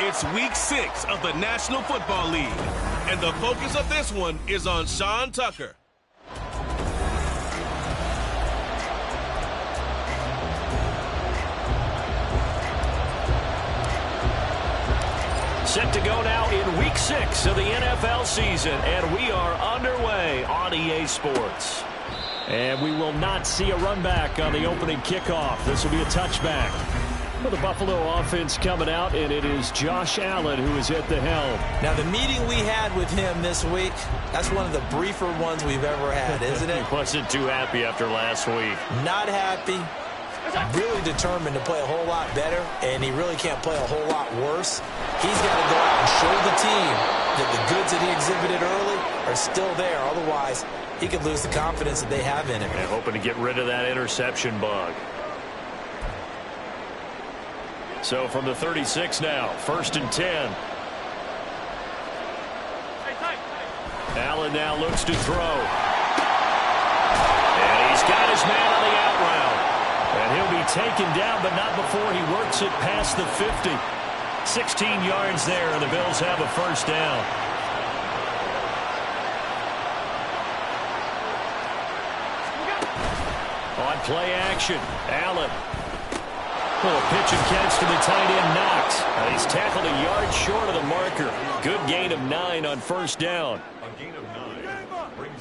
It's week 6 of the National Football League, and the focus of this one is on Sean Tucker. Set to go now in week 6 of the NFL season, and we are underway on EA Sports. And we will not see a run back on the opening kickoff. This will be a touchback. For the Buffalo offense coming out, and it is Josh Allen who is at the helm. Now, the meeting we had with him this week, that's one of the briefer ones we've ever had, isn't it? He wasn't too happy after last week. Not happy. Really determined to play a whole lot better, and he really can't play a whole lot worse. He's got to go out and show the team that the goods that he exhibited early are still there. Otherwise, he could lose the confidence that they have in him. And hoping to get rid of that interception bug. So from the 36 now, 1st and 10. Allen now looks to throw. And he's got his man on the out route. And he'll be taken down, but not before he works it past the 50. 16 yards there, and the Bills have a first down. On play action, Allen. Oh, a pitch and catch to the tight end, Knox. He's tackled a yard short of the marker. Good gain of 9 on first down.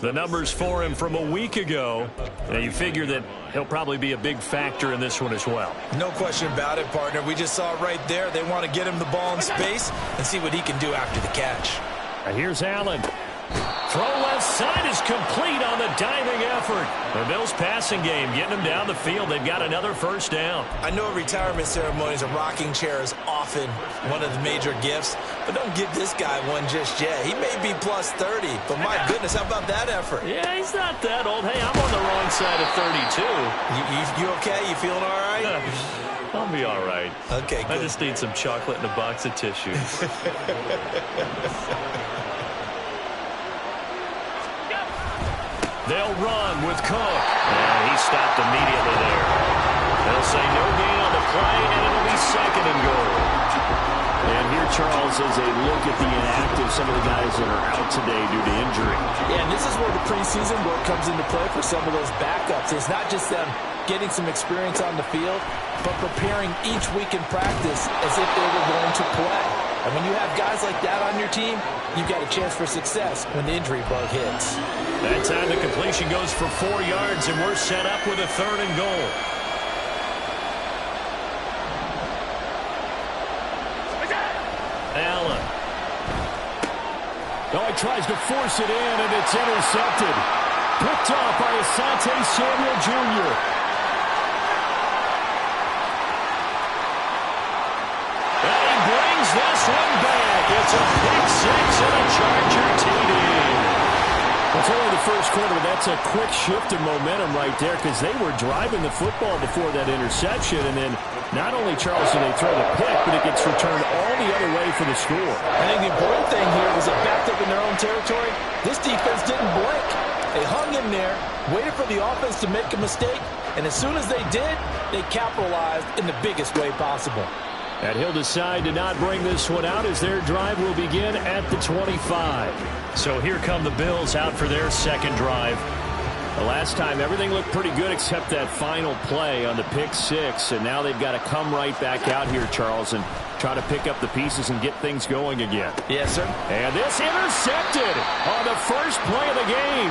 The numbers for him from a week ago. Now you figure that he'll probably be a big factor in this one as well. No question about it, partner. We just saw it right there. They want to get him the ball in space and see what he can do after the catch. Now here's Allen. Throw left side is complete on the diving effort. The Bills passing game getting them down the field. They've got another first down. I know at retirement ceremonies, a rocking chair is often one of the major gifts, but don't give this guy one just yet. He may be plus 30, but my goodness, how about that effort? Yeah, he's not that old. Hey, I'm on the wrong side of 32. You okay? You feeling all right? I'll be all right. Okay, good. I just need some chocolate and a box of tissues. They'll run with Cook. And he stopped immediately there. They'll say no gain on the play, and it'll be 2nd and goal. And here, Charles, is a look at the inactive, some of the guys that are out today due to injury. Yeah, and this is where the preseason work comes into play for some of those backups. It's not just them getting some experience on the field, but preparing each week in practice as if they were going to play. And when you have guys like that on your team, you've got a chance for success when the injury bug hits. That time the completion goes for 4 yards, and we're set up with a 3rd and goal. Allen. Oh, he tries to force it in, and it's intercepted. Picked off by Asante Samuel Jr. And he brings this one back. It's a pick 6 and a Charger TD. It's only the first quarter, but that's a quick shift in momentum right there because they were driving the football before that interception, and then not only, Charles, do they throw the pick, but it gets returned all the other way for the score. I think the important thing here was it backed up in their own territory. This defense didn't blink. They hung in there, waited for the offense to make a mistake, and as soon as they did, they capitalized in the biggest way possible. And he'll decide to not bring this one out as their drive will begin at the 25. So here come the Bills out for their second drive. The last time, everything looked pretty good except that final play on the pick 6. And now they've got to come right back out here, Charles, and try to pick up the pieces and get things going again. Yes, sir. And this intercepted on the first play of the game.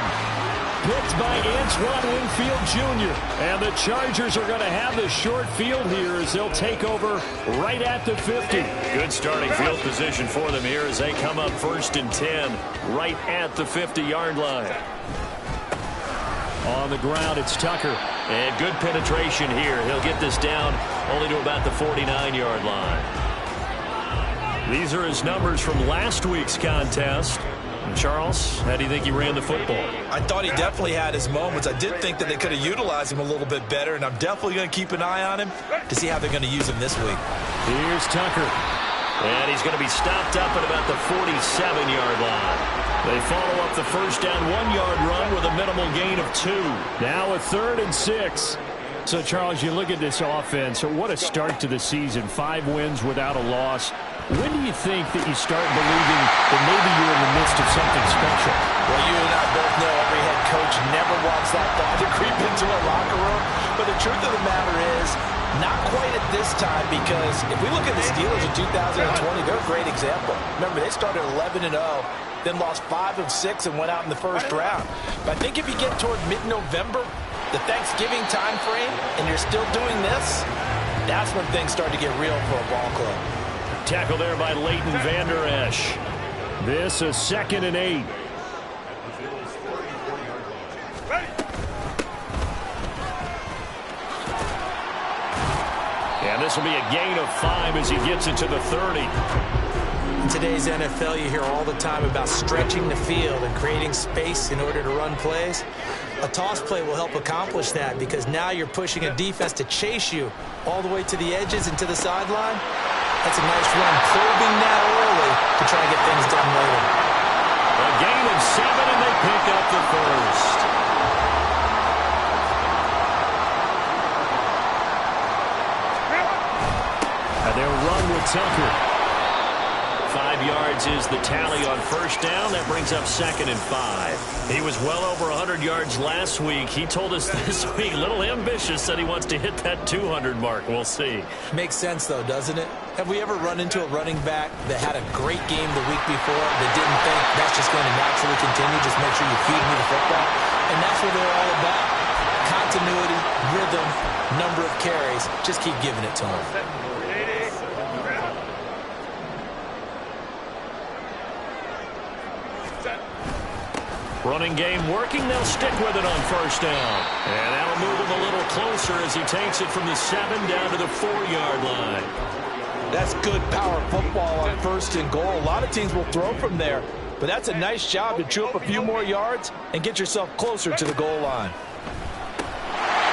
Picked by Antoine Winfield Jr. And the Chargers are going to have the short field here as they'll take over right at the 50. Good starting field position for them here as they come up 1st and 10 right at the 50-yard line. On the ground, it's Tucker. And good penetration here. He'll get this down only to about the 49-yard line. These are his numbers from last week's contest. Charles, how do you think he ran the football? I thought he definitely had his moments. I did think that they could have utilized him a little bit better, and I'm definitely going to keep an eye on him to see how they're going to use him this week. Here's Tucker. And he's going to be stopped up at about the 47-yard line. They follow up the first down 1-yard run with a minimal gain of 2. Now a 3rd and 6. So, Charles, you look at this offense. What a start to the season. 5 wins without a loss. When do you think that you start believing that maybe you're in the midst of something special? Well, you and I both know every head coach never wants that thought to creep into a locker room. But the truth of the matter is, not quite at this time, because if we look at the Steelers in 2020, they're a great example. Remember, they started 11-0, then lost 5 of 6 and went out in the first round. But I think if you get toward mid-November, the Thanksgiving time frame, and you're still doing this, that's when things start to get real for a ball club. Tackle there by Leighton Vander Esch. This a 2nd and 8. And this will be a gain of 5 as he gets into the 30. In today's NFL, you hear all the time about stretching the field and creating space in order to run plays. A toss play will help accomplish that, because now you're pushing a defense to chase you all the way to the edges and to the sideline. That's a nice run, probing that early to try and get things done later. A gain of 7, and they pick up the first. And they'll run with Tucker. 5 yards is the tally on first down. That brings up 2nd and 5. He was well over 100 yards last week. He told us this week, a little ambitious, said he wants to hit that 200 mark. We'll see. Makes sense, though, doesn't it? Have we ever run into a running back that had a great game the week before that didn't think that's just going to naturally continue? Just make sure you feed me the football. And that's what they're all about. Continuity, rhythm, number of carries. Just keep giving it to them. Running game working. They'll stick with it on first down. And that'll move him a little closer as he takes it from the 7 down to the 4-yard line. That's good power football on 1st and goal. A lot of teams will throw from there, but that's a nice job to chew up a few more yards and get yourself closer to the goal line.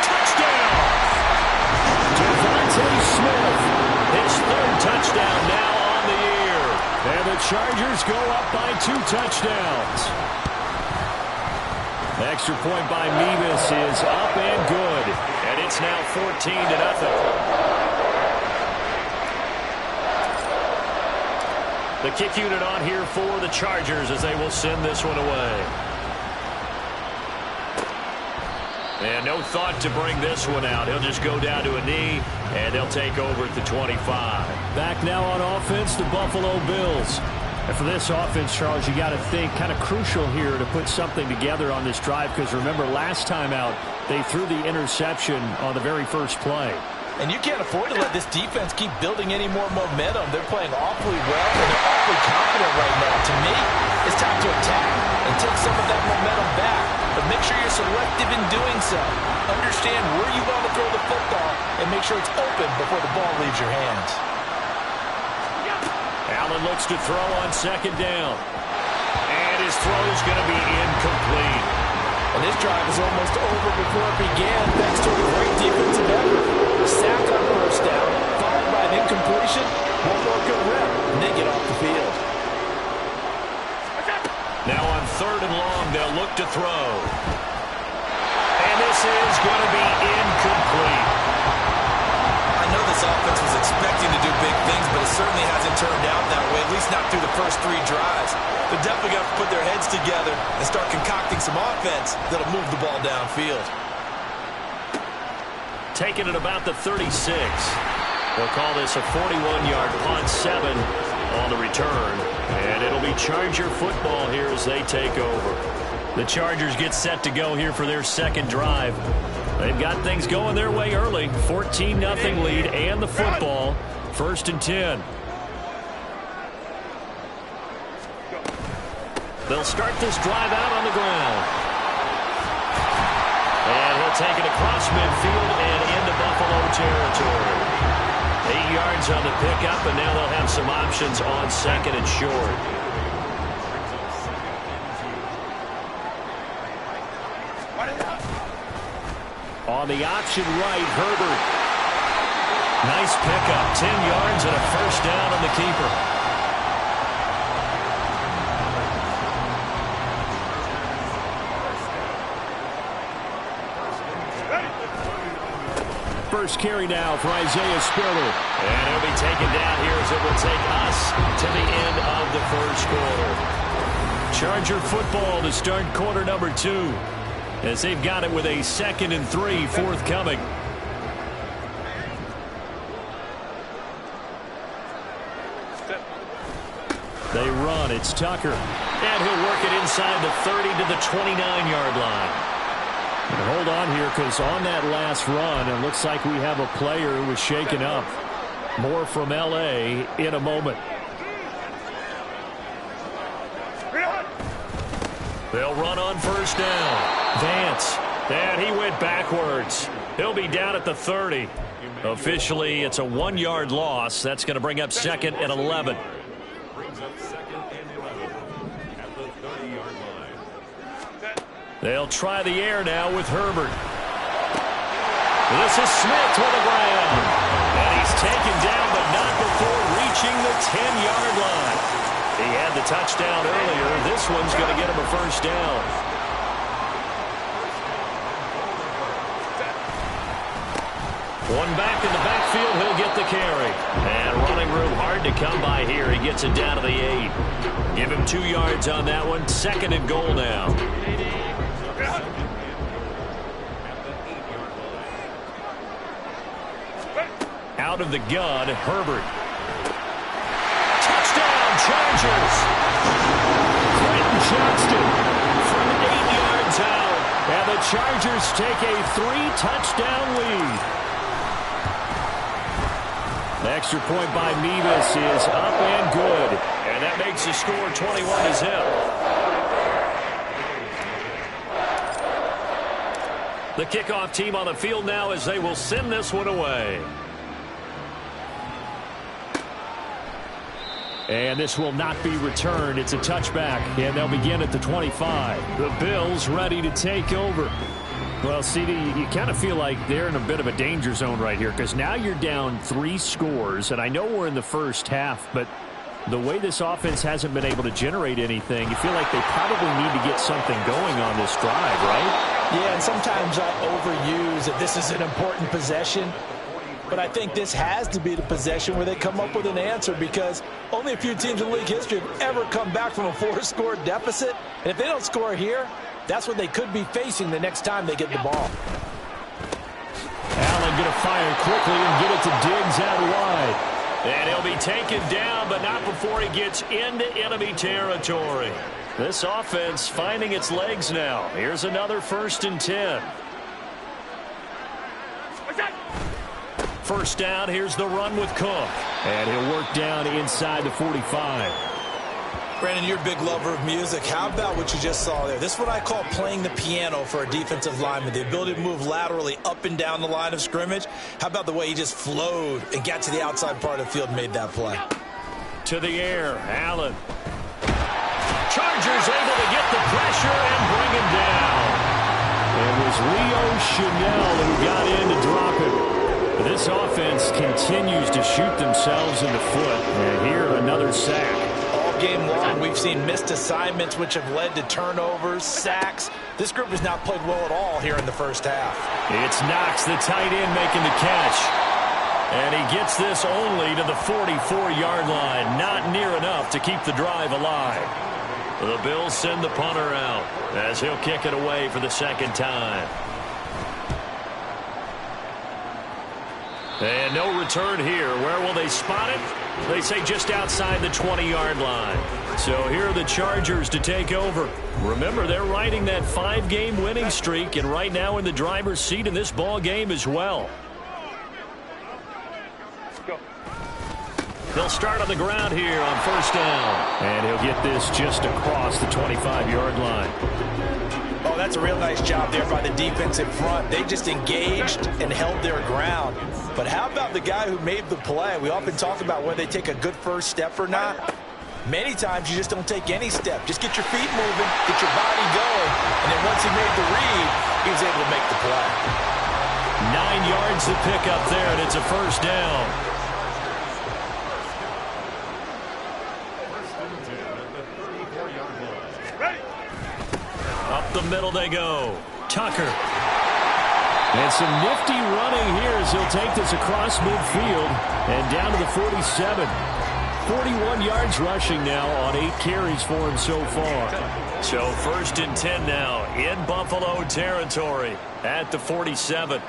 Touchdown! Devontae Smith, his 3rd touchdown now on the year. And the Chargers go up by 2 touchdowns. Extra point by Mevis is up and good. And it's now 14-0. The kick unit on here for the Chargers as they will send this one away. And no thought to bring this one out. He'll just go down to a knee, and they'll take over at the 25. Back now on offense, the Buffalo Bills. And for this offense, Charles, you got to think kind of crucial here to put something together on this drive, because remember, last time out, they threw the interception on the very first play. And you can't afford to let this defense keep building any more momentum. They're playing awfully well, and they're awfully confident right now. To me, it's time to attack and take some of that momentum back. But make sure you're selective in doing so. Understand where you want to throw the football and make sure it's open before the ball leaves your hands. Allen looks to throw on 2nd down. And his throw is going to be incomplete. And this drive is almost over before it began, thanks to a great defensive effort. A sack on 1st down, followed by an incompletion. One more good rep, and they get off the field. Now on 3rd and long, they'll look to throw. And this is going to be incomplete. I know this offense was expecting to do big things, but it certainly hasn't turned out that way, at least not through the first 3 drives. They're definitely going to put their heads together and start concocting some offense that'll move the ball downfield. Taken at about the 36. They'll call this a 41-yard punt, 7 on the return. And it'll be Charger football here as they take over. The Chargers get set to go here for their 2nd drive. They've got things going their way early. 14-0 lead and the football. 1st and 10. They'll start this drive out on the ground. And he'll take it across midfield and into Buffalo territory. 8 yards on the pickup, and now they'll have some options on 2nd and short. On the option right, Herbert. Nice pickup, 10 yards and a 1st down on the keeper. first carry now for Isaiah Spiller. And he'll be taken down here as it will take us to the end of the first quarter. Charger football to start quarter number 2, as they've got it with a 2nd and 3 forthcoming. They run. It's Tucker. And he'll work it inside the 30 to the 29-yard line. And hold on here, because on that last run, it looks like we have a player who was shaken up. More from L.A. in a moment. They'll run on first down. Vance. And he went backwards. He'll be down at the 30. Officially, it's a 1-yard loss. That's going to bring up 2nd and 11. They'll try the air now with Herbert. This is Smith to the ground. And he's taken down, but not before reaching the 10-yard line. He had the touchdown earlier. This one's going to get him a first down. One back in the backfield, he'll get the carry. And running room hard to come by here. He gets it down to the 8. Give him 2 yards on that one. 2nd and goal now. Out of the gun, Herbert. Touchdown, Chargers! Quentin Johnston from 8 yards out. And the Chargers take a 3-touchdown lead. The extra point by Mevis is up and good. And that makes the score 21-0. The kickoff team on the field now as they will send this one away. And this will not be returned. It's a touchback, and they'll begin at the 25. The Bills ready to take over. Well, CD, you kind of feel like they're in a bit of a danger zone right here, because now you're down 3 scores, and I know we're in the first half, but the way this offense hasn't been able to generate anything, you feel like they probably need to get something going on this drive, right? Yeah, and sometimes I overuse that this is an important possession. But I think this has to be the possession where they come up with an answer, because only a few teams in league history have ever come back from a 4-score deficit. And if they don't score here, that's what they could be facing the next time they get the ball. Allen going to fire quickly and get it to Diggs out wide. And he'll be taken down, but not before he gets into enemy territory. This offense finding its legs now. Here's another 1st and 10. First down, here's the run with Cook. And he'll work down inside the 45. Brandon, you're a big lover of music. How about what you just saw there? This is what I call playing the piano for a defensive lineman. The ability to move laterally up and down the line of scrimmage. How about the way he just flowed and got to the outside part of the field and made that play? To the air, Allen. Chargers able to get the pressure and bring him down. It was Leo Chanel who got in to drop him. This offense continues to shoot themselves in the foot. And here, another sack. All game long, we've seen missed assignments, which have led to turnovers, sacks. This group has not played well at all here in the first half. It's Knox, the tight end, making the catch. And he gets this only to the 44-yard line. Not near enough to keep the drive alive. The Bills send the punter out as he'll kick it away for the 2nd time. And no return here. Where will they spot it? They say just outside the 20-yard line. So here are the Chargers to take over. Remember, they're riding that 5-game winning streak, and right now in the driver's seat in this ball game as well. They'll start on the ground here on first down. And he'll get this just across the 25-yard line. Oh, that's a real nice job there by the defense in front. They just engaged and held their ground. But how about the guy who made the play? We often talk about whether they take a good first step or not. Many times you just don't take any step. Just get your feet moving, get your body going, and then once he made the read, he was able to make the play. 9 yards to pick up there, and it's a first down. Up the middle they go. Tucker. And some nifty running here as he'll take this across midfield and down to the 47. 41 yards rushing now on 8 carries for him so far. So 1st and 10 now in Buffalo territory at the 47.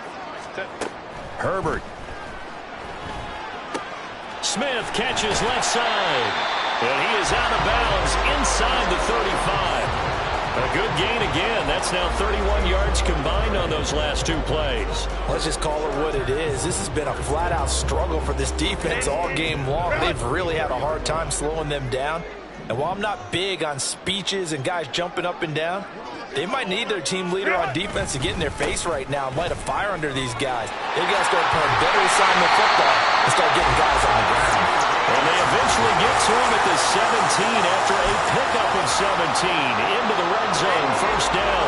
Herbert. Smith catches left side. And he is out of bounds inside the 35. A good gain again. That's now 31 yards combined on those last 2 plays. Let's just call it what it is. This has been a flat-out struggle for this defense all game long. They've really had a hard time slowing them down. And while I'm not big on speeches and guys jumping up and down, they might need their team leader on defense to get in their face right now and light a fire under these guys. They've got to start playing better assignment football and start getting guys on the ground. And they eventually get to him at the 17 after a pickup of 17 into the red zone. 1st down.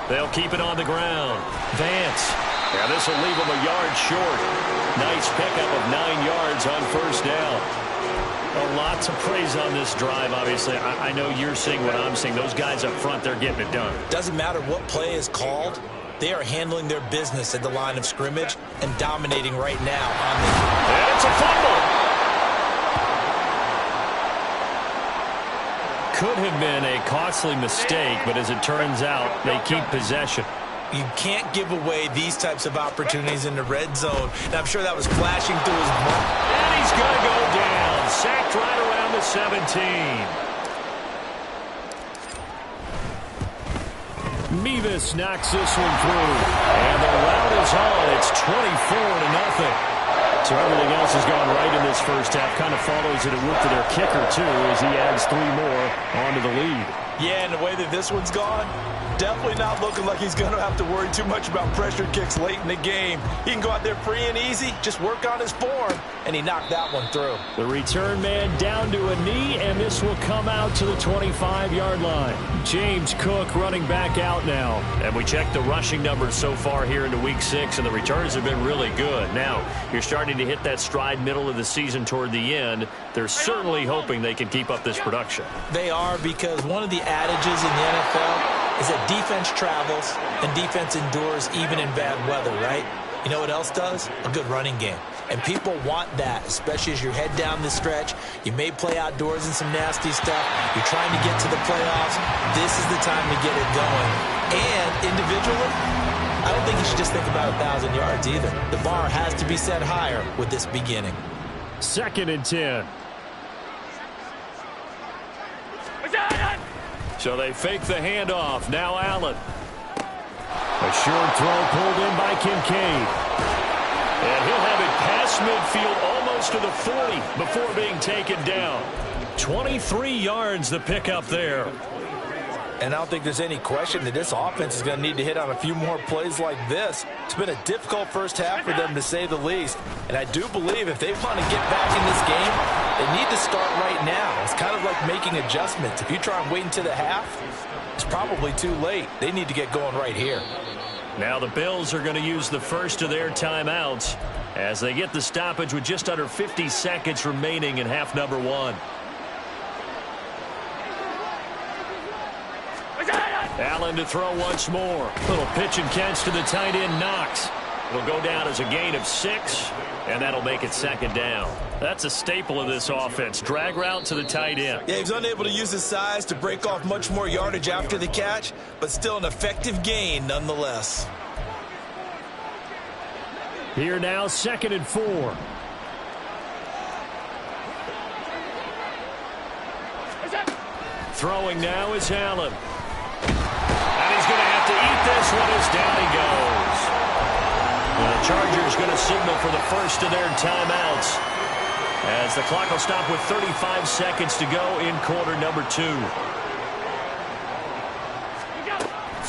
They'll keep it on the ground. Vance. Yeah, this will leave him a yard short. Nice pickup of 9 yards on 1st down. Lots of praise on this drive, obviously. I know you're seeing what I'm seeing. Those guys up front, they're getting it done. Doesn't matter what play is called. They are handling their business at the line of scrimmage and dominating right now. And it's a fumble. Could have been a costly mistake, but as it turns out, they keep possession. You can't give away these types of opportunities in the red zone. And I'm sure that was flashing through his mind. And he's going to go down. Sacked right around the 17. Mevis knocks this one through. And the rout is on. It's 24-0. So everything else has gone right in this first half. Kind of follows it with their kicker, too, as he adds 3 more onto the lead. Yeah, and the way that this one's gone, definitely not looking like he's going to have to worry too much about pressure kicks late in the game. He can go out there free and easy, just work on his form, and he knocked that one through. The return man down to a knee, and this will come out to the 25-yard line. James Cook running back out now. And we checked the rushing numbers so far here into Week 6, and the returns have been really good. Now, you're starting to hit that stride middle of the season toward the end. They're certainly hoping they can keep up this production. They are, because one of the adages in the NFL is that defense travels and defense endures even in bad weather, right? You know what else does? A good running game. And people want that, especially as you head down the stretch. You may play outdoors in some nasty stuff. You're trying to get to the playoffs. This is the time to get it going. And individually, I don't think you should just think about 1,000 yards either. The bar has to be set higher with this beginning. 2nd and 10. So they fake the handoff. Now Allen. A short throw pulled in by Kincaid. And he'll have it past midfield almost to the 40 before being taken down. 23 yards the pickup there. And I don't think there's any question that this offense is going to need to hit on a few more plays like this. It's been a difficult first half for them, to say the least. And I do believe if they want to get back in this game, they need to start right now. It's kind of like making adjustments. If you try and wait until the half, it's probably too late. They need to get going right here. Now the Bills are going to use the first of their timeouts as they get the stoppage with just under 50 seconds remaining in half number 1. Allen to throw once more. Little pitch and catch to the tight end, Knox. It'll go down as a gain of 6, and that'll make it 2nd down. That's a staple of this offense. Drag route to the tight end. Yeah, he was unable to use his size to break off much more yardage after the catch, but still an effective gain nonetheless. Here now, 2nd and 4. Throwing now is Allen. And he's going to have to eat this one as down he goes. And the Chargers going to signal for the first of their timeouts as the clock will stop with 35 seconds to go in quarter number 2.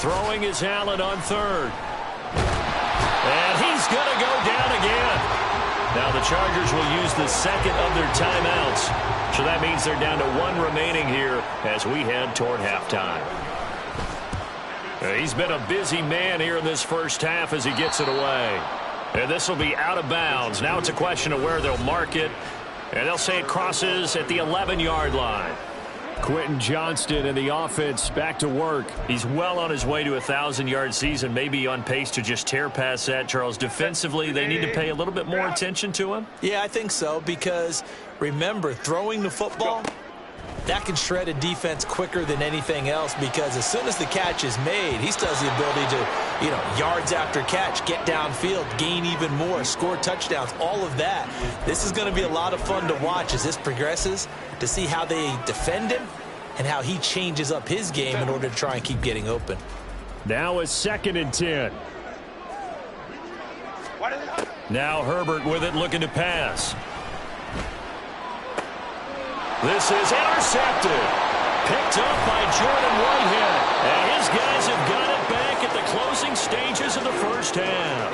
Throwing is Allen on 3rd. And he's going to go down again. Now the Chargers will use the 2nd of their timeouts. So that means they're down to 1 remaining here as we head toward halftime. He's been a busy man here in this first half as he gets it away. And this will be out of bounds. Now it's a question of where they'll mark it. And they'll say it crosses at the 11-yard line. Quentin Johnston and the offense back to work. He's well on his way to a 1,000-yard season, maybe on pace to just tear past that, Charles. Defensively, they need to pay a little bit more attention to him. Yeah, I think so, because remember, throwing the football, that can shred a defense quicker than anything else, because as soon as the catch is made, he still has the ability to, yards after catch, get downfield, gain even more, score touchdowns, all of that. This is going to be a lot of fun to watch as this progresses, to see how they defend him and how he changes up his game in order to try and keep getting open. Now a 2nd and 10. Now Herbert with it, looking to pass. This is intercepted. Picked up by Jordan Whitehead. And his guys have got it back at the closing stages of the first half.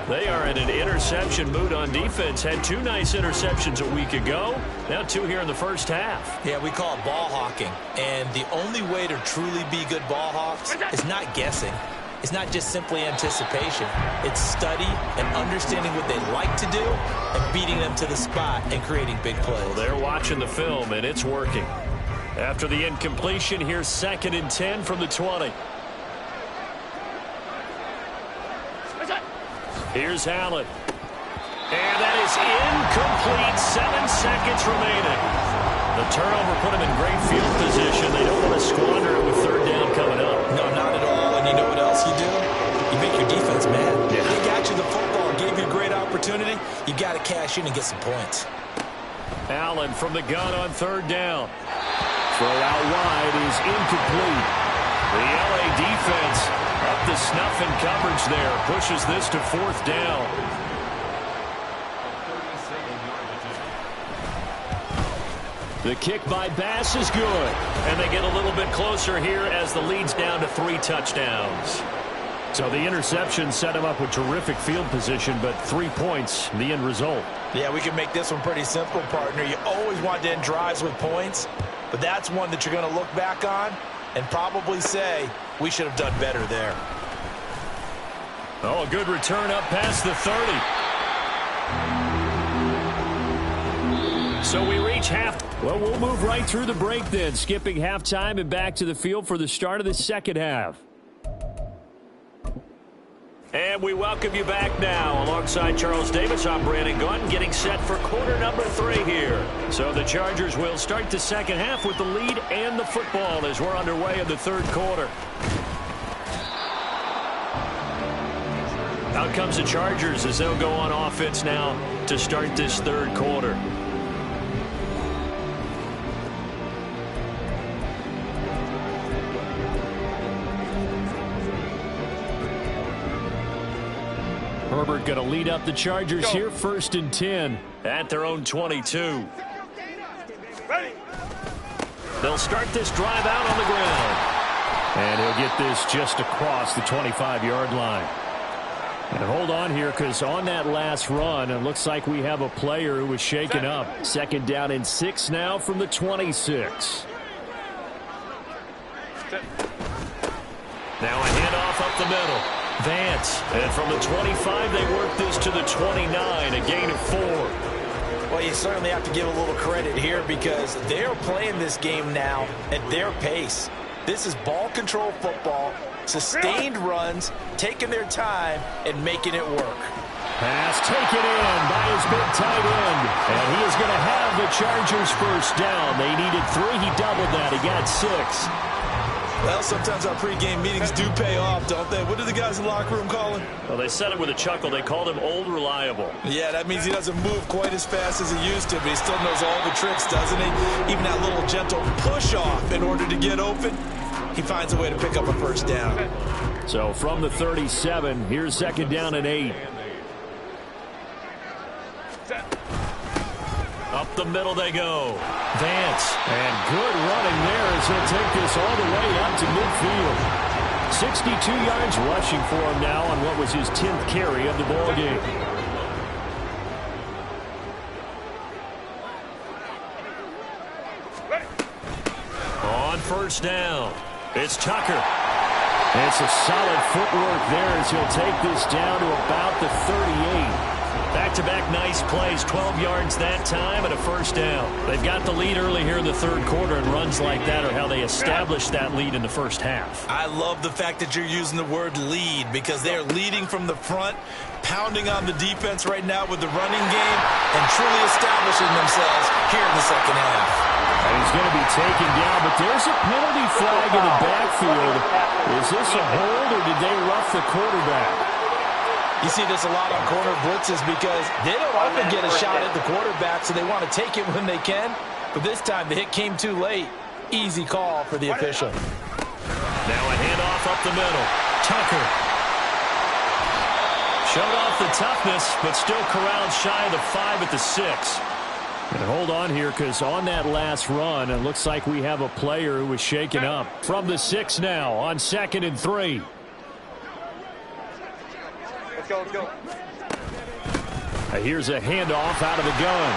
They are in an interception mood on defense. Had 2 nice interceptions a week ago. Now 2 here in the first half. Yeah, we call it ball hawking. And the only way to truly be good ball hawks is not guessing. It's not just simply anticipation. It's study and understanding what they like to do and beating them to the spot and creating big plays. Well, they're watching the film, and it's working. After the incompletion, here's 2nd and 10 from the 20. Here's Allen. And that is incomplete. 7 seconds remaining. The turnover put him in great field position. They don't want to squander it with 3rd down coming up. No, not at all. And you know what else you do? You make your defense mad. Yeah. They got you the football, gave you a great opportunity. You got to cash in and get some points. Allen from the gun on 3rd down. Throw out wide is incomplete. The LA defense up to snuff in coverage there. Pushes this to 4th down. The kick by Bass is good. And they get a little bit closer here as the lead's down to 3 touchdowns. So the interception set him up with terrific field position, but 3 points, the end result. Yeah, we can make this one pretty simple, partner. You always want to end drives with points, but that's one that you're going to look back on and probably say, we should have done better there. Oh, a good return up past the 30. So we reach half. Well, we'll move right through the break then, skipping halftime and back to the field for the start of the 2nd half. And we welcome you back now. Alongside Charles Davis, I'm Brandon Gaudin, getting set for quarter number 3 here. So the Chargers will start the 2nd half with the lead and the football as we're underway in the 3rd quarter. Out comes the Chargers as they'll go on offense now to start this 3rd quarter. Herbert going to lead up the Chargers here, 1st and 10. At their own 22. They'll start this drive out on the ground. And he'll get this just across the 25-yard line. And hold on here, because on that last run, it looks like we have a player who was shaken up. 2nd down and 6 now from the 26. Now a handoff up the middle. Vance. And from the 25, they work this to the 29, a gain of 4. Well, you certainly have to give a little credit here because they're playing this game now at their pace. This is ball control football, sustained runs, taking their time, and making it work. Pass taken in by his big tight end. And he is going to have the Chargers 1st down. They needed 3. He doubled that. He got 6. Well, sometimes our pregame meetings do pay off, don't they? What do the guys in the locker room call him? Well, they said it with a chuckle. They called him Old Reliable. Yeah, that means he doesn't move quite as fast as he used to, but he still knows all the tricks, doesn't he? Even that little gentle push-off in order to get open, he finds a way to pick up a 1st down. So from the 37, here's 2nd down and 8. Up the middle they go. Vance. And good running there as he'll take this all the way up to midfield. 62 yards rushing for him now on what was his 10th carry of the ball game. On 1st down, it's Tucker. And it's a solid footwork there as he'll take this down to about the 38. Back-to-back nice plays, 12 yards that time and a first down. They've got the lead early here in the third quarter, and runs like that are how they established that lead in the first half. I love the fact that you're using the word lead because they're leading from the front, pounding on the defense right now with the running game, and truly establishing themselves here in the second half. And he's going to be taken down, but there's a penalty flag in the backfield. Is this a hold, or did they rough the quarterback? You see this a lot on corner blitzes because they don't often get a shot at the quarterback, so they want to take it when they can. But this time, the hit came too late. Easy call for the official. Now a handoff up the middle. Tucker. Showed off the toughness, but still corralled shy of the 5 at the 6. And hold on here, because on that last run, it looks like we have a player who was shaken up. From the 6 now on 2nd and 3. Let's go. Here's a handoff out of the gun.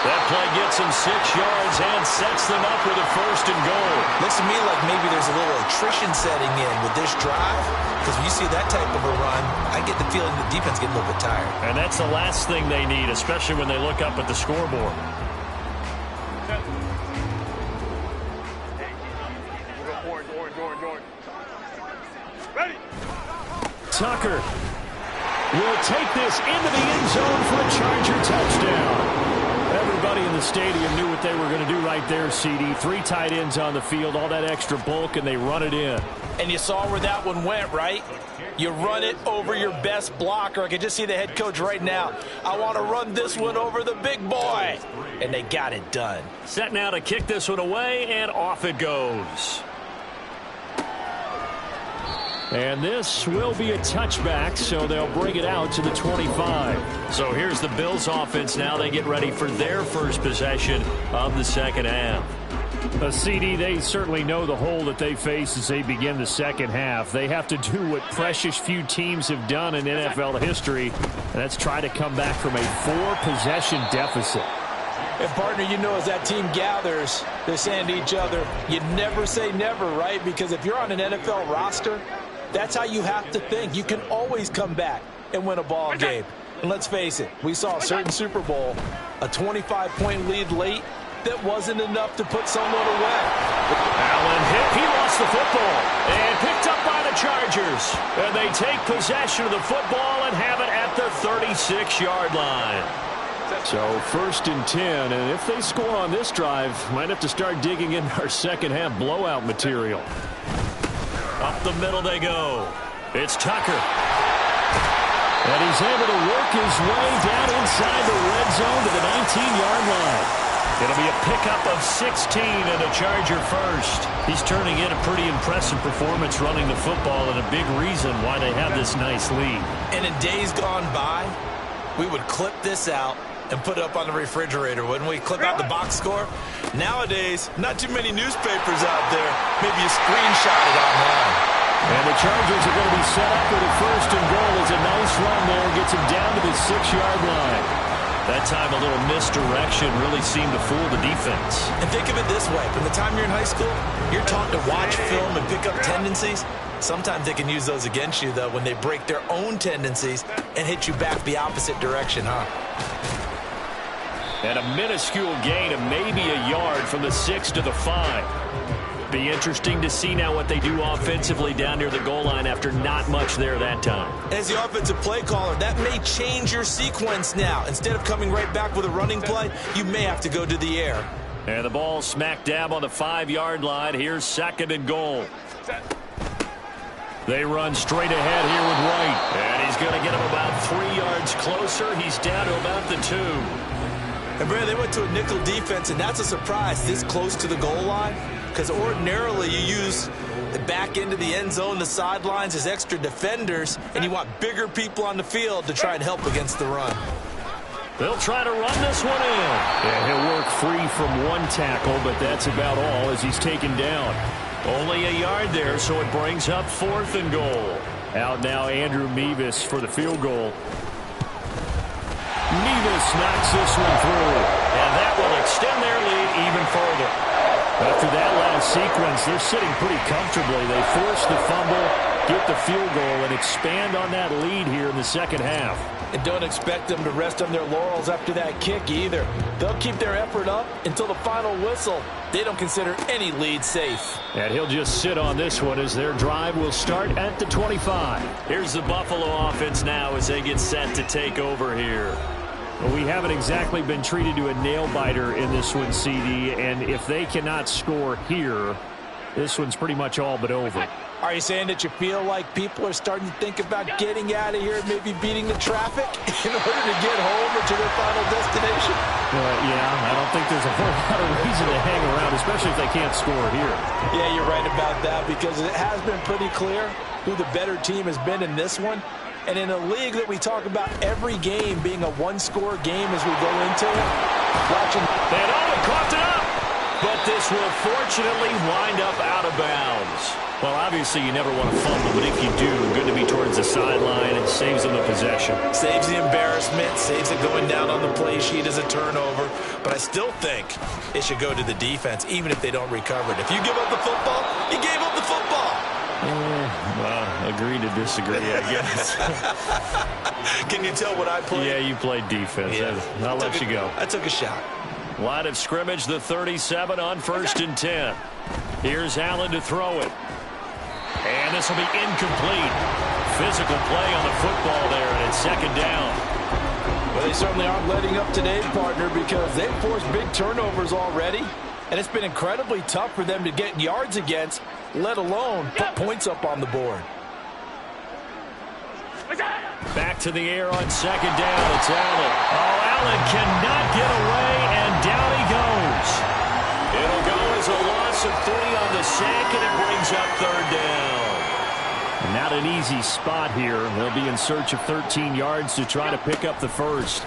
That play gets them 6 yards and sets them up with a 1st and goal. Looks to me like maybe there's a little attrition setting in with this drive, because when you see that type of a run, I get the feeling the defense getting a little bit tired. And that's the last thing they need, especially when they look up at the scoreboard. Ready. Tucker will take this into the end zone for a Charger touchdown. Everybody in the stadium knew what they were going to do right there, CD. 3 tight ends on the field, all that extra bulk, and they run it in. And you saw where that one went, right? You run it over your best blocker. I can just see the head coach right now. I want to run this one over the big boy. And they got it done. Set now to kick this one away, and off it goes. And this will be a touchback, so they'll bring it out to the 25. So here's the Bills offense now. They get ready for their first possession of the second half. CD, they certainly know the hole that they face as they begin the second half. They have to do what precious few teams have done in NFL history, and that's try to come back from a 4-possession deficit. And, partner, you know, as that team gathers, they're saying to each other, you never say never, right? Because if you're on an NFL roster, that's how you have to think. You can always come back and win a ball game. And let's face it, we saw a certain Super Bowl, a 25-point lead late, that wasn't enough to put someone away. Allen hit. He lost the football and picked up by the Chargers. And they take possession of the football and have it at the 36-yard line. So 1st and 10, and if they score on this drive, might have to start digging in our second half blowout material. Up the middle they go. It's Tucker. And he's able to work his way down inside the red zone to the 19-yard line. It'll be a pickup of 16 and a Charger first. He's turning in a pretty impressive performance running the football, and a big reason why they have this nice lead. And in days gone by, we would clip this out and put it up on the refrigerator, wouldn't we? Clip out the box score. Nowadays, not too many newspapers out there. Maybe you screenshot it online. And the Chargers are going to be set up with a 1st and goal. It's a nice run there. Gets him down to the 6-yard line. That time a little misdirection really seemed to fool the defense. And think of it this way. From the time you're in high school, you're taught to watch film and pick up tendencies. Sometimes they can use those against you, though, when they break their own tendencies and hit you back the opposite direction, huh? And a minuscule gain of maybe a yard from the 6 to the 5. Be interesting to see now what they do offensively down near the goal line after not much there that time. As the offensive play caller, that may change your sequence now. Instead of coming right back with a running play, you may have to go to the air. And the ball smack dab on the 5-yard line. Here's 2nd and goal. They run straight ahead here with White. And he's going to get him about 3 yards closer. He's down to about the 2. And, Brad, they went to a nickel defense, and that's a surprise this close to the goal line. Because ordinarily you use the back end of the end zone, the sidelines as extra defenders, and you want bigger people on the field to try and help against the run. They'll try to run this one in. And he'll work free from 1 tackle, but that's about all as he's taken down. Only a yard there, so it brings up 4th and goal. Out now Andrew Mevis for the field goal. Mevis knocks this one through. And that will extend their lead even further. After that last sequence, they're sitting pretty comfortably. They force the fumble, get the field goal, and expand on that lead here in the second half. And don't expect them to rest on their laurels after that kick either. They'll keep their effort up until the final whistle. They don't consider any lead safe. And he'll just sit on this one as their drive will start at the 25. Here's the Buffalo offense now as they get set to take over here. Well, we haven't exactly been treated to a nail-biter in this one, CD, and if they cannot score here, this one's pretty much all but over. Are you saying that you feel like people are starting to think about getting out of here and maybe beating the traffic in order to get home or to their final destination? Yeah, I don't think there's a whole lot of reason to hang around, especially if they can't score here. Yeah, you're right about that because it has been pretty clear who the better team has been in this one. And in a league that we talk about every game being a one-score game as we go into it, watching... And caught it up! But this will fortunately wind up out of bounds. Well, obviously you never want to fumble, but if you do, good to be towards the sideline. It saves them the possession. Saves the embarrassment, saves it going down on the play sheet as a turnover. But I still think it should go to the defense, even if they don't recover it. If you give up the football, you gave up the football. Well, agree to disagree, I guess. Can you tell what I played? Yeah, you played defense. Yeah. I'll let you go. I took a shot. Line of scrimmage, the 37 on 1st and 10. Here's Allen to throw it. And this will be incomplete. Physical play on the football there, and it's 2nd down. Well, they certainly aren't letting up today, partner, because they've forced big turnovers already. And it's been incredibly tough for them to get yards against, let alone put points up on the board. Back to the air on 2nd down. It's Allen. Oh, Allen cannot get away, and down he goes. It'll go as a loss of 3 on the sack, and it brings up 3rd down. Not an easy spot here. They'll be in search of 13 yards to try to pick up the first.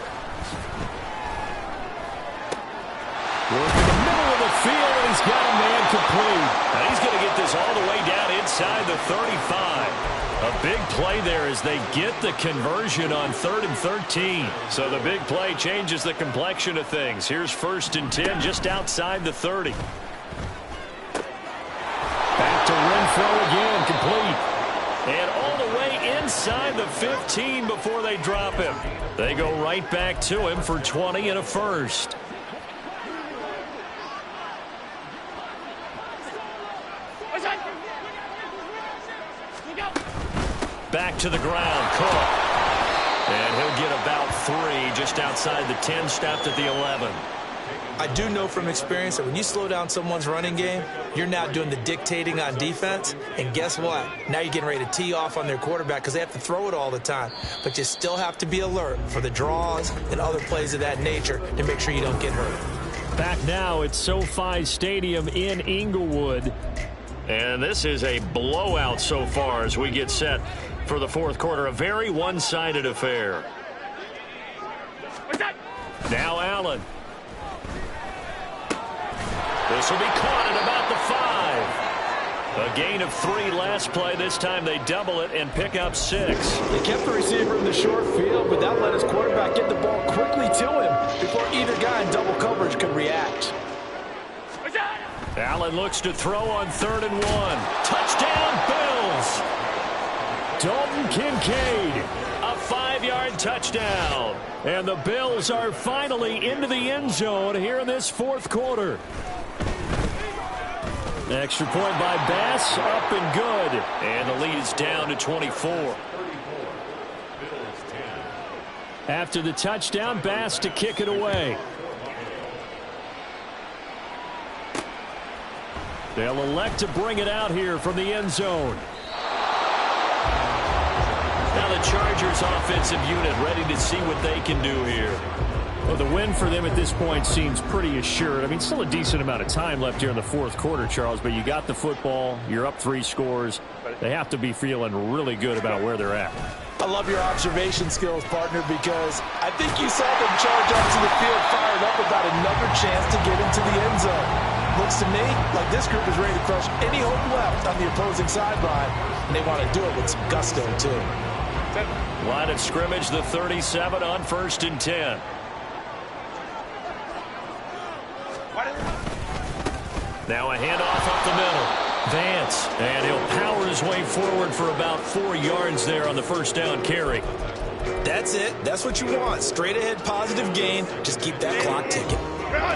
Work in the middle of the field, and he's got a man complete. Now he's going to get this all the way down inside the 35. A big play there as they get the conversion on 3rd and 13. So the big play changes the complexion of things. Here's 1st and 10 just outside the 30. Back to Renfro again, complete. And all the way inside the 15 before they drop him. They go right back to him for 20 and a first. Back to the ground, Cook. And he'll get about 3 just outside the 10, stopped at the 11. I do know from experience that when you slow down someone's running game, you're now doing the dictating on defense. And guess what? Now you're getting ready to tee off on their quarterback because they have to throw it all the time. But you still have to be alert for the draws and other plays of that nature to make sure you don't get hurt. Back now at SoFi Stadium in Inglewood. And this is a blowout so far as we get set for the 4th quarter. A very one-sided affair. Now Allen. This will be caught at about the 5. A gain of 3 last play. This time they double it and pick up 6. They kept the receiver in the short field, but that let his quarterback get the ball quickly to him before either guy in double coverage could react. Allen looks to throw on 3rd and 1. Touchdown, Bills! Dalton Kincaid. A 5-yard touchdown. And the Bills are finally into the end zone here in this 4th quarter. Extra point by Bass, up and good. And the lead is down to 24. After the touchdown, Bass to kick it away. They'll elect to bring it out here from the end zone. Now the Chargers offensive unit ready to see what they can do here. Well, the win for them at this point seems pretty assured. I mean, still a decent amount of time left here in the 4th quarter, Charles, but you got the football. You're up 3 scores. They have to be feeling really good about where they're at. I love your observation skills, partner, because I think you saw them charge up to the field fired up about another chance to get into the end zone. Looks to me like this group is ready to crush any hope left on the opposing sideline, and they want to do it with some gusto, too. Line of scrimmage, the 37 on 1st and 10. Now a handoff up the middle. Vance, and he'll power his way forward for about 4 yards there on the first down carry. That's it. That's what you want. Straight ahead, positive gain. Just keep that clock ticking.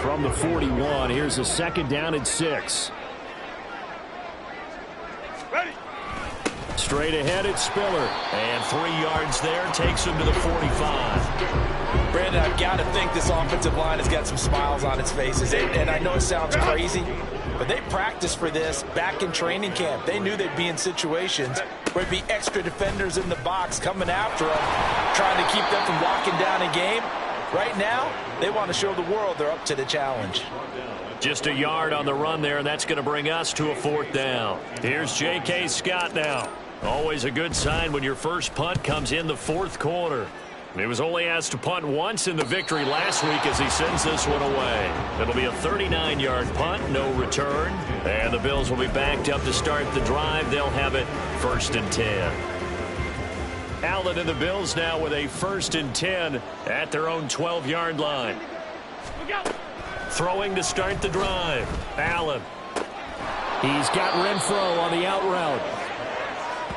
From the 41, here's a second down and 6. Ready. Straight ahead, it's Spiller. And 3 yards there takes him to the 45. Brandon, I've got to think this offensive line has got some smiles on its faces. And I know it sounds crazy, but they practiced for this back in training camp. They knew they'd be in situations where there'd be extra defenders in the box coming after them, trying to keep them from locking down a game. Right now, they want to show the world they're up to the challenge. Just a yard on the run there, and that's going to bring us to a 4th down. Here's J.K. Scott now. Always a good sign when your first punt comes in the 4th quarter. He was only asked to punt once in the victory last week as he sends this one away. It'll be a 39-yard punt, no return. And the Bills will be backed up to start the drive. They'll have it 1st and 10. Allen and the Bills now with a 1st and 10 at their own 12-yard line. Throwing to start the drive. Allen. He's got Renfro on the out route.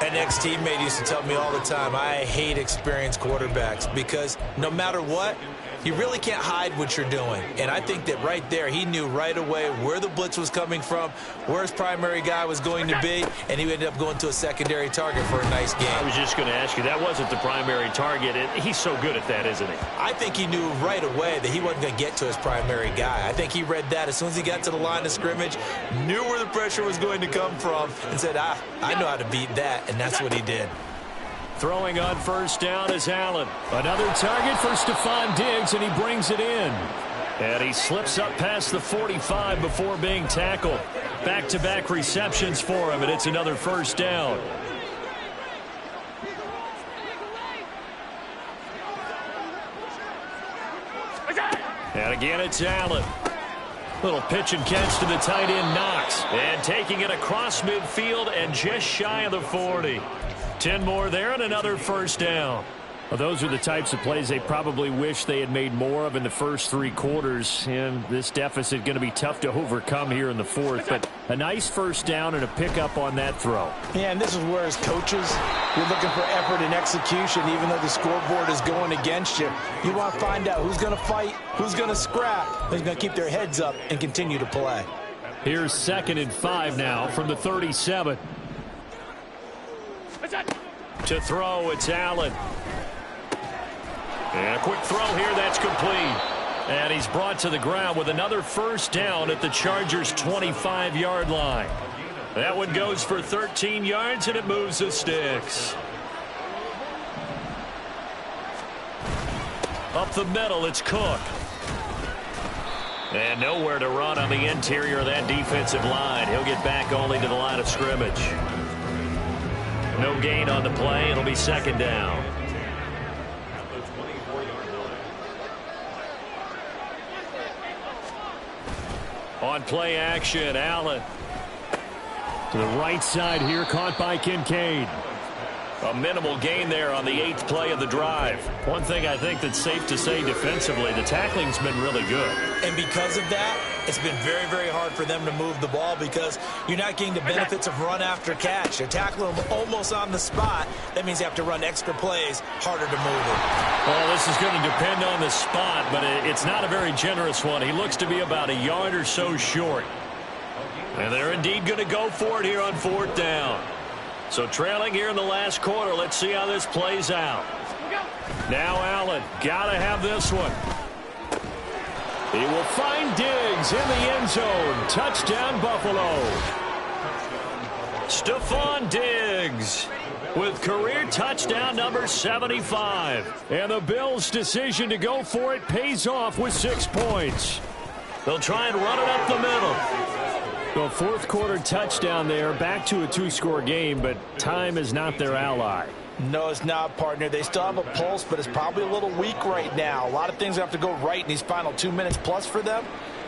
An ex-teammate used to tell me all the time, I hate experienced quarterbacks because no matter what, you really can't hide what you're doing. And I think that right there, he knew right away where the blitz was coming from, where his primary guy was going to be, and he ended up going to a secondary target for a nice game. I was just going to ask you, that wasn't the primary target. He's so good at that, isn't he? I think he knew right away that he wasn't going to get to his primary guy. I think he read that as soon as he got to the line of scrimmage, knew where the pressure was going to come from, and said, I know how to beat that, and that's what he did. Throwing on first down is Allen. Another target for Stephon Diggs, and he brings it in. And he slips up past the 45 before being tackled. Back-to-back receptions for him, and it's another first down. And again, it's Allen. Little pitch and catch to the tight end, Knox. And taking it across midfield and just shy of the 40. 10 more there and another first down. Well, those are the types of plays they probably wish they had made more of in the first 3 quarters. And this deficit going to be tough to overcome here in the 4th. But a nice first down and a pickup on that throw. Yeah, and this is where as coaches, you're looking for effort and execution, even though the scoreboard is going against you. You want to find out who's going to fight, who's going to scrap, who's going to keep their heads up and continue to play. Here's 2nd and 5 now from the 37. To throw, it's Allen. And a quick throw here, that's complete. And he's brought to the ground with another first down at the Chargers' 25-yard line. That one goes for 13 yards, and it moves the sticks. Up the middle, it's Cook. And nowhere to run on the interior of that defensive line. He'll get back only to the line of scrimmage. No gain on the play. It'll be 2nd down. On play action, Allen. To the right side here, caught by Kincaid. A minimal gain there on the 8th play of the drive. One thing I think that's safe to say defensively, the tackling's been really good. And because of that, it's been very, very hard for them to move the ball because you're not getting the benefits of run after catch. You're tackling them almost on the spot. That means you have to run extra plays, harder to move it. Well, this is going to depend on the spot, but it's not a very generous one. He looks to be about a yard or so short. And they're indeed going to go for it here on 4th down. So trailing here in the last quarter, let's see how this plays out. Now Allen, got to have this one. He will find Diggs in the end zone. Touchdown, Buffalo. Stephon Diggs with career touchdown number 75. And the Bills' decision to go for it pays off with 6 points. They'll try and run it up the middle. Well, 4th quarter touchdown there, back to a 2-score game, but time is not their ally. No, it's not, partner. They still have a pulse, but it's probably a little weak right now. A lot of things have to go right in these final 2 minutes plus for them.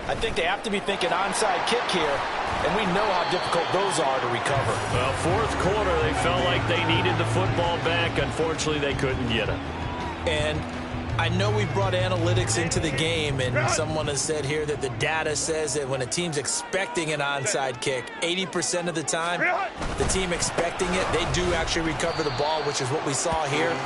I think they have to be thinking onside kick here, and we know how difficult those are to recover. Well, 4th quarter, they felt like they needed the football back. Unfortunately, they couldn't get it. And I know we brought analytics into the game, and someone has said here that the data says that when a team's expecting an onside kick, 80% of the time, the team expecting it, they do actually recover the ball, which is what we saw here.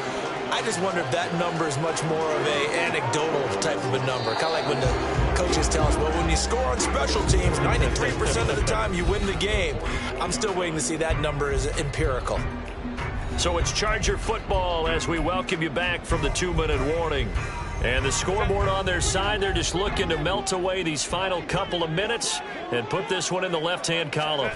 I just wonder if that number is much more of a anecdotal type of a number. Kind of like when the coaches tell us, well, when you score on special teams, 93% of the time you win the game. I'm still waiting to see that number is empirical. So it's Charger football as we welcome you back from the 2-minute warning. And the scoreboard on their side, they're just looking to melt away these final couple of minutes and put this one in the left-hand column.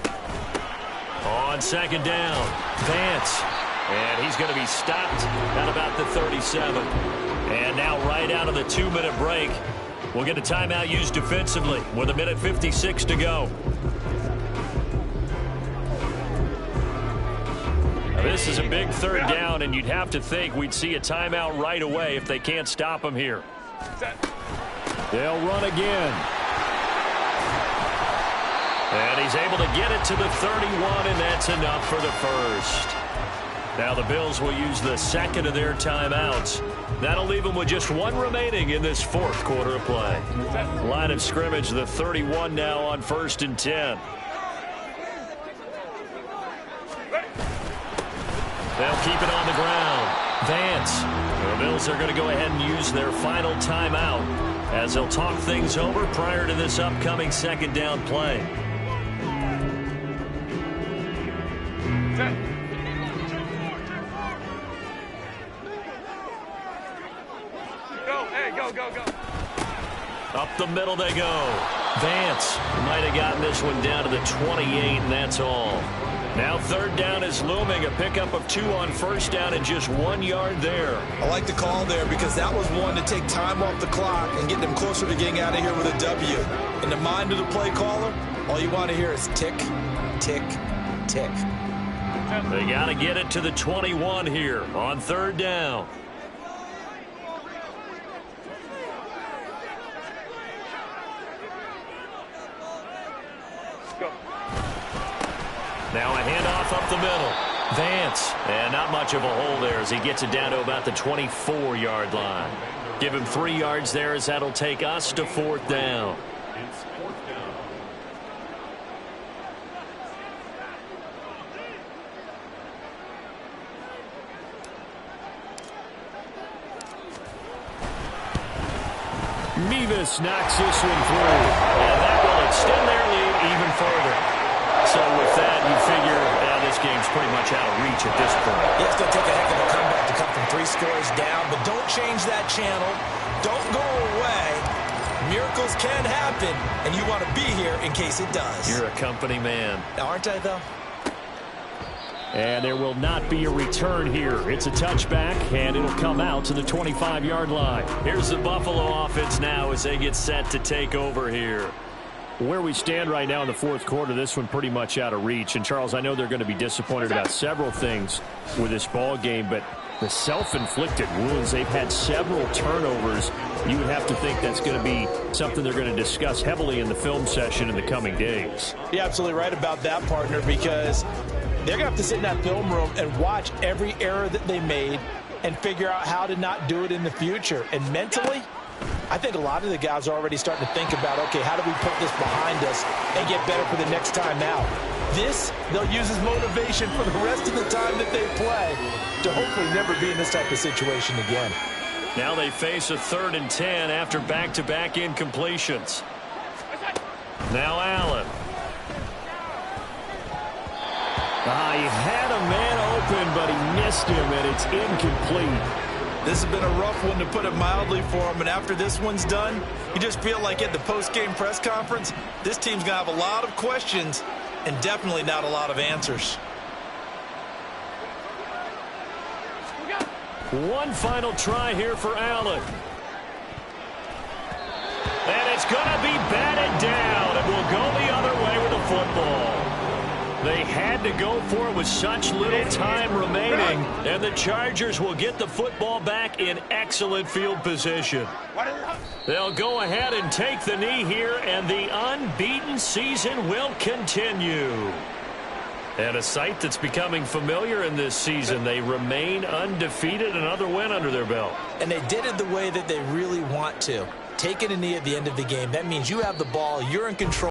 On second down, Vance. And he's going to be stopped at about the 37. And now right out of the 2-minute break, we'll get a timeout used defensively with 1:56 to go. This is a big third down, and you'd have to think we'd see a timeout right away if they can't stop him here. They'll run again. And he's able to get it to the 31, and that's enough for the first. Now the Bills will use the second of their timeouts. That'll leave them with just one remaining in this fourth quarter of play. Line of scrimmage, the 31 now on 1st and 10. They'll keep it on the ground. Vance. The Bills are going to go ahead and use their final timeout as they'll talk things over prior to this upcoming second down play. Go. Up the middle they go. Vance might have gotten this one down to the 28, and that's all. Now third down is looming. A pickup of 2 on first down and just 1 yard there. I like the call there because that was one to take time off the clock and get them closer to getting out of here with a W. In the mind of the play caller, all you want to hear is tick, tick, tick. They got to get it to the 21 here on third down. Now a handoff up the middle. Vance. And not much of a hole there as he gets it down to about the 24-yard line. Give him 3 yards there as that'll take us to fourth down. Mevis knocks this one through. And that will extend their lead even further. So with that, you figure this game's pretty much out of reach at this point. Yeah, it's going to take a heck of a comeback to come from 3 scores down, but don't change that channel. Don't go away. Miracles can happen, and you want to be here in case it does. You're a company man. Aren't I, though? And there will not be a return here. It's a touchback, and it'll come out to the 25-yard line. Here's the Buffalo offense now as they get set to take over here. Where we stand right now in the fourth quarter, this one pretty much out of reach. And, Charles, I know they're going to be disappointed about several things with this ball game, but the self-inflicted wounds, they've had several turnovers. You would have to think that's going to be something they're going to discuss heavily in the film session in the coming days. You're absolutely right about that, partner, because they're going to have to sit in that film room and watch every error that they made and figure out how to not do it in the future. And mentally, I think a lot of the guys are already starting to think about, okay, how do we put this behind us and get better for the next time out? This, they'll use as motivation for the rest of the time that they play to hopefully never be in this type of situation again. Now they face a 3rd and 10 after back-to-back incompletions. Now Allen. He had a man open, but he missed him, and it's incomplete. This has been a rough one, to put it mildly, for him. And after this one's done, you just feel like at the post-game press conference, this team's going to have a lot of questions and definitely not a lot of answers. One final try here for Allen. And it's going to be batted down, and will go the other way with the football. They had to go for it with such little time remaining, and the Chargers will get the football back in excellent field position. They'll go ahead and take the knee here, and the unbeaten season will continue. And a sight that's becoming familiar in this season. They remain undefeated, another win under their belt. And they did it the way that they really want to. Taking a knee at the end of the game, that means you have the ball, you're in control.